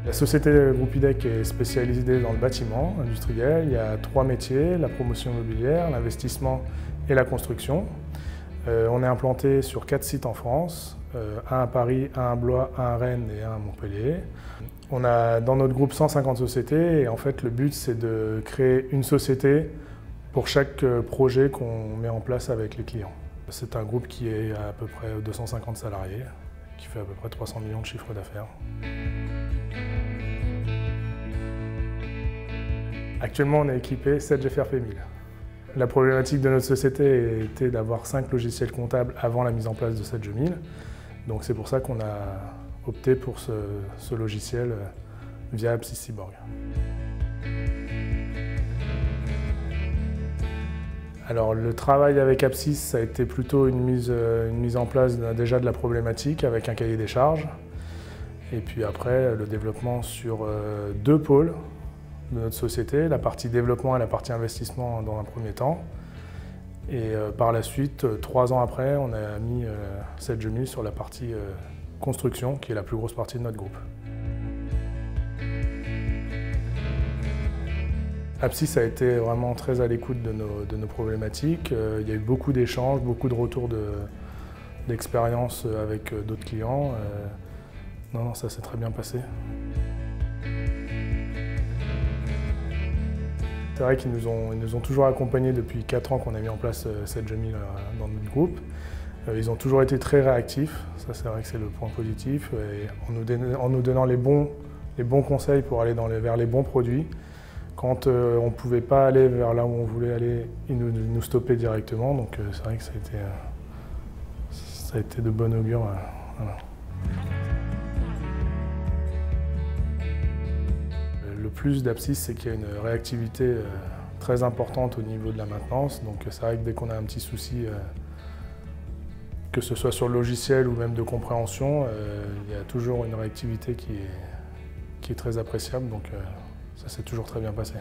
La société Groupe IDEC est spécialisée dans le bâtiment industriel. Il y a 3 métiers, la promotion immobilière, l'investissement et la construction. On est implanté sur 4 sites en France, un à Paris, un à Blois, un à Rennes et un à Montpellier. On a dans notre groupe 150 sociétés et en fait le but c'est de créer une société pour chaque projet qu'on met en place avec les clients. C'est un groupe qui est à peu près 250 salariés, qui fait à peu près 300 millions de chiffres d'affaires. Actuellement, on est équipé 7 GFRP 1000. La problématique de notre société était d'avoir 5 logiciels comptables avant la mise en place de 7G 1000. Donc c'est pour ça qu'on a opté pour ce logiciel via Apsys Cyborg. Alors le travail avec Apsys, ça a été plutôt une mise en place déjà de la problématique avec un cahier des charges. Et puis après, le développement sur 2 pôles de notre société, la partie développement et la partie investissement dans un premier temps. Et par la suite, 3 ans après, on a mis 7G 1000 sur la partie construction, qui est la plus grosse partie de notre groupe. Apsys a été vraiment très à l'écoute de nos problématiques. Il y a eu beaucoup d'échanges, beaucoup de retours d'expérience avec d'autres clients. Non, ça s'est très bien passé. C'est vrai qu'ils nous ont toujours accompagnés depuis 4 ans qu'on a mis en place 7G 1000 dans notre groupe. Ils ont toujours été très réactifs, ça c'est vrai que c'est le point positif, et en nous donnant les bons conseils pour aller vers les bons produits. Quand on ne pouvait pas aller vers là où on voulait aller, ils nous stoppaient directement, donc c'est vrai que ça a été de bon augure. Voilà. Le plus d'Apsys, c'est qu'il y a une réactivité très importante au niveau de la maintenance. Donc c'est vrai que dès qu'on a un petit souci, que ce soit sur le logiciel ou même de compréhension, il y a toujours une réactivité qui est très appréciable. Donc ça s'est toujours très bien passé.